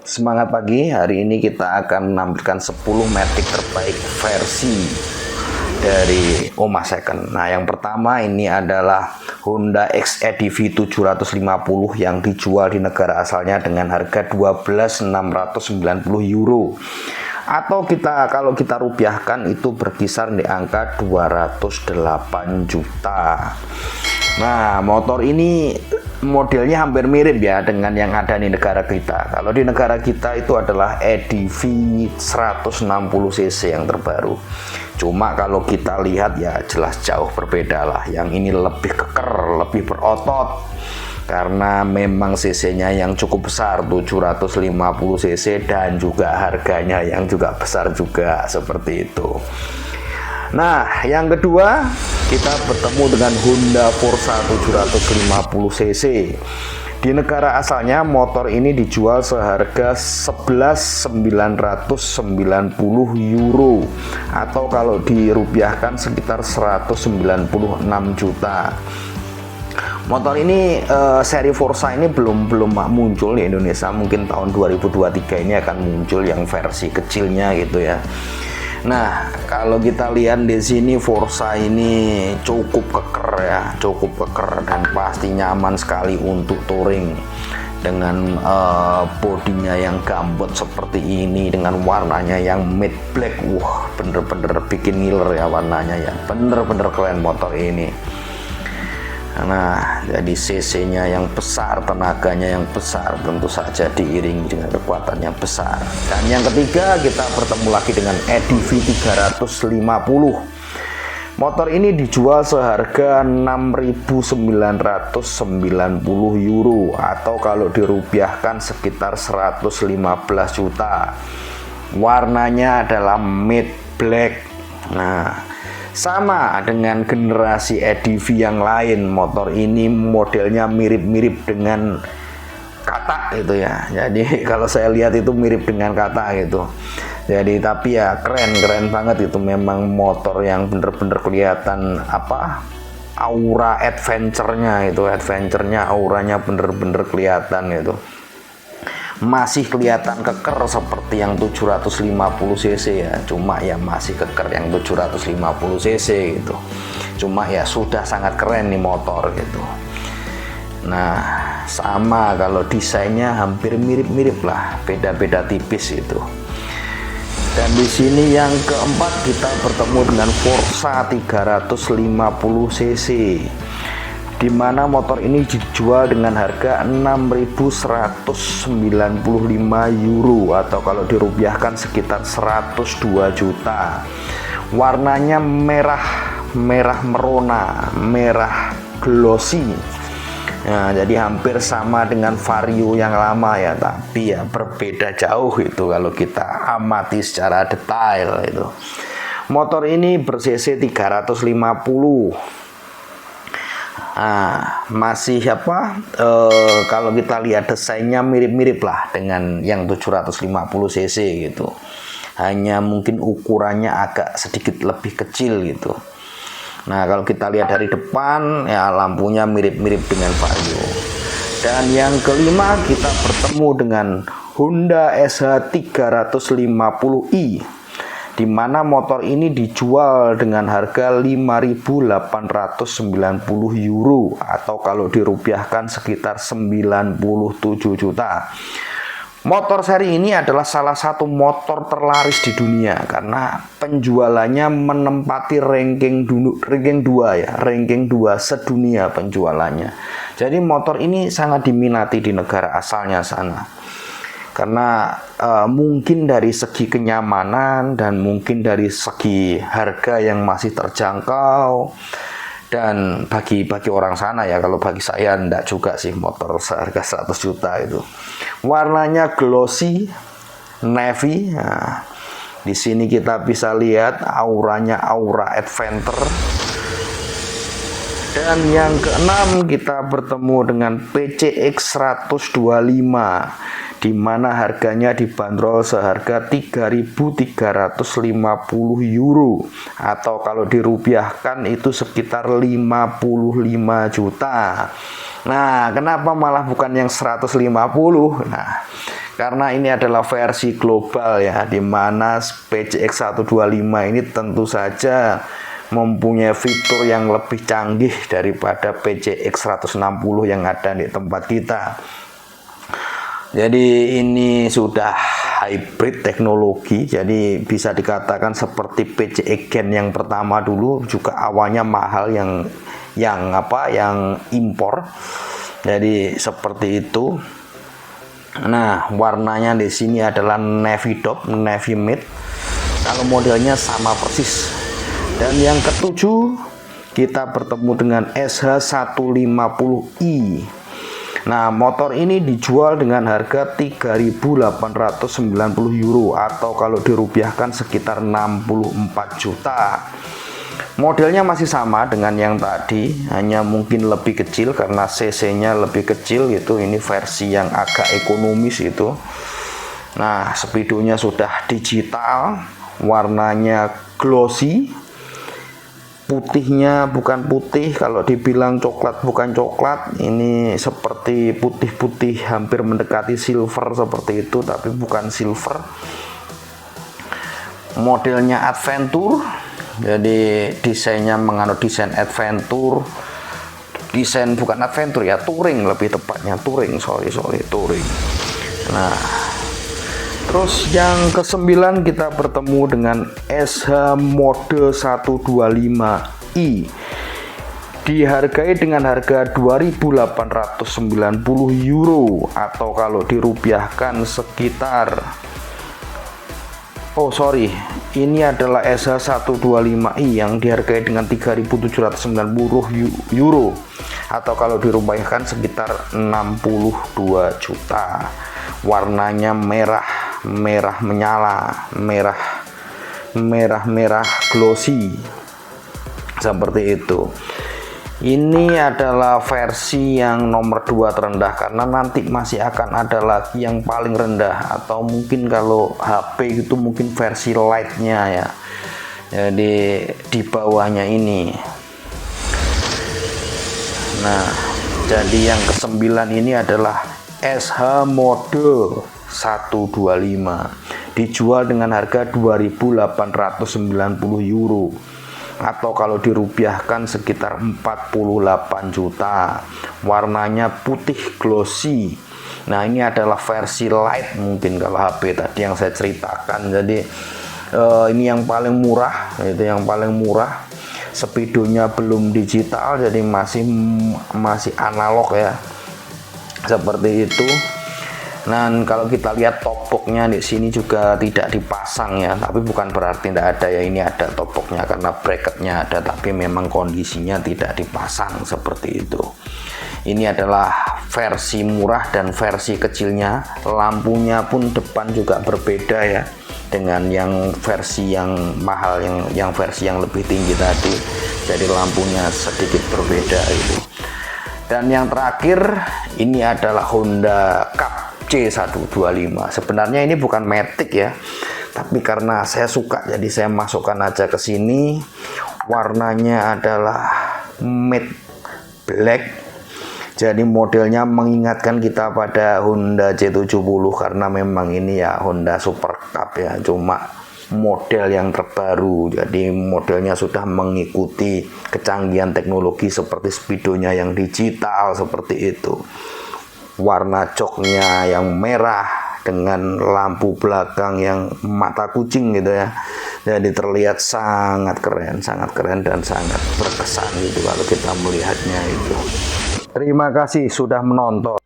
Semangat pagi, hari ini kita akan menampilkan 10 matic terbaik versi dari Oma Second. Nah, yang pertama ini adalah Honda XEDV 750 yang dijual di negara asalnya dengan harga 12.690 euro. Atau kalau kita rupiahkan itu berkisar di angka 208 juta. Nah, motor ini modelnya hampir mirip ya dengan yang ada di negara kita. Kalau di negara kita itu adalah EDV 160 cc yang terbaru. Cuma kalau kita lihat ya jelas jauh berbeda lah. Yang ini lebih keker, lebih berotot. Karena memang cc-nya yang cukup besar 750 cc dan juga harganya yang juga besar juga seperti itu. Nah, yang kedua kita bertemu dengan Honda Forza 750 cc. Di negara asalnya motor ini dijual seharga 11.990 euro atau kalau dirupiahkan sekitar 196 juta. Motor ini seri Forza ini belum muncul di Indonesia. Mungkin tahun 2023 ini akan muncul yang versi kecilnya gitu ya. Nah, kalau kita lihat di sini Forza ini cukup keker ya, cukup keker dan pasti nyaman sekali untuk touring dengan bodinya yang gambot seperti ini dengan warnanya yang matte black. Wah, bener-bener bikin ngiler ya warnanya ya, bener-bener keren motor ini. Nah, jadi cc-nya yang besar, tenaganya yang besar, tentu saja diiringi dengan kekuatan yang besar. Dan yang ketiga kita bertemu lagi dengan EDV 350. Motor ini dijual seharga 6.990 euro atau kalau dirupiahkan sekitar 115 juta. Warnanya adalah matte black. Nah, sama dengan generasi EDV yang lain, motor ini modelnya mirip-mirip dengan Kata gitu ya. Jadi kalau saya lihat itu mirip dengan Kata gitu. Jadi tapi ya keren banget itu, memang motor yang bener-bener kelihatan apa aura adventure-nya itu, auranya bener-bener kelihatan itu. Masih kelihatan keker seperti yang 750 cc ya, cuma ya masih keker yang 750 cc gitu. Cuma ya sudah sangat keren nih motor gitu. Nah, sama kalau desainnya hampir mirip-mirip lah, beda-beda tipis itu. Dan di sini yang keempat kita bertemu dengan Forza 350 cc. Di mana motor ini dijual dengan harga 6.195 euro atau kalau dirupiahkan sekitar 102 juta. Warnanya merah merona, merah glossy. Nah, jadi hampir sama dengan Vario yang lama ya, tapi ya berbeda jauh itu kalau kita amati secara detail itu. Motor ini ber-cc 350. Masih kalau kita lihat desainnya mirip-mirip lah dengan yang 750 cc gitu, hanya mungkin ukurannya agak sedikit lebih kecil gitu. Nah, kalau kita lihat dari depan ya lampunya mirip-mirip dengan Vario. Dan yang kelima kita bertemu dengan Honda SH 350i, di mana motor ini dijual dengan harga 5.890 euro atau kalau dirupiahkan sekitar 97 juta. Motor seri ini adalah salah satu motor terlaris di dunia karena penjualannya menempati ranking 2 ya, ranking 2 sedunia penjualannya. Jadi motor ini sangat diminati di negara asalnya sana. Karena mungkin dari segi kenyamanan dan mungkin dari segi harga yang masih terjangkau, dan bagi orang sana ya, kalau bagi saya enggak juga sih motor seharga 100 juta itu. Warnanya glossy navy. Nah, di sini kita bisa lihat auranya aura adventure. Dan yang keenam kita bertemu dengan PCX 125, di mana harganya dibanderol seharga 3.350 euro atau kalau dirupiahkan itu sekitar 55 juta. Nah, kenapa malah bukan yang 150? Nah, karena ini adalah versi global ya, di mana PCX 125 ini tentu saja mempunyai fitur yang lebih canggih daripada PCX 160 yang ada di tempat kita. Jadi ini sudah hybrid teknologi, jadi bisa dikatakan seperti PCX Gen yang pertama dulu juga awalnya mahal yang impor. Jadi seperti itu. Nah, warnanya di sini adalah navy top, navy mid. Kalau modelnya sama persis. Dan yang ketujuh, kita bertemu dengan SH150i. Nah, motor ini dijual dengan harga 3.890 euro atau kalau dirupiahkan sekitar 64 juta. Modelnya masih sama dengan yang tadi, hanya mungkin lebih kecil karena cc-nya lebih kecil gitu. Ini versi yang agak ekonomis itu. Nah, speedonya sudah digital, warnanya glossy. Putihnya bukan putih, kalau dibilang coklat bukan coklat, ini seperti putih-putih hampir mendekati silver seperti itu, tapi bukan silver. Modelnya adventure, jadi desainnya menganut desain adventure, desain bukan adventure ya, touring lebih tepatnya, touring, touring. Nah, terus yang ke-9 kita bertemu dengan SH Mode 125i. Dihargai dengan harga 2.890 euro atau kalau dirupiahkan sekitar ini adalah SH125i yang dihargai dengan 3.790 euro atau kalau dirupiahkan sekitar 62 juta. Warnanya merah menyala, merah glossy seperti itu. Ini adalah versi yang nomor 2 terendah karena nanti masih akan ada lagi yang paling rendah, atau mungkin kalau HP itu mungkin versi lightnya ya, jadi di bawahnya ini. Nah, jadi yang ke-9 ini adalah SH Mode 125, dijual dengan harga 2.890 euro atau kalau dirupiahkan sekitar 48 juta. Warnanya putih glossy. Nah, ini adalah versi light mungkin kalau HP tadi yang saya ceritakan. Jadi ini yang paling murah, itu yang paling murah. Speedonya belum digital, jadi masih analog ya, seperti itu. Dan kalau kita lihat top boxnya di sini juga tidak dipasang ya, tapi bukan berarti tidak ada ya, ini ada top boxnya karena bracketnya ada, tapi memang kondisinya tidak dipasang seperti itu. Ini adalah versi murah dan versi kecilnya. Lampunya pun depan juga berbeda ya, dengan yang versi yang mahal, yang versi yang lebih tinggi tadi. Jadi lampunya sedikit berbeda itu. Dan yang terakhir ini adalah Honda Cup C125. Sebenarnya ini bukan Matic ya, tapi karena saya suka jadi saya masukkan aja ke sini. Warnanya adalah matte black. Jadi modelnya mengingatkan kita pada Honda C70 karena memang ini ya Honda Super Cup ya, cuma model yang terbaru. Jadi modelnya sudah mengikuti kecanggihan teknologi seperti speedonya yang digital seperti itu. Warna joknya yang merah dengan lampu belakang yang mata kucing gitu ya. Jadi terlihat sangat keren dan sangat berkesan gitu kalau kita melihatnya itu. Terima kasih sudah menonton.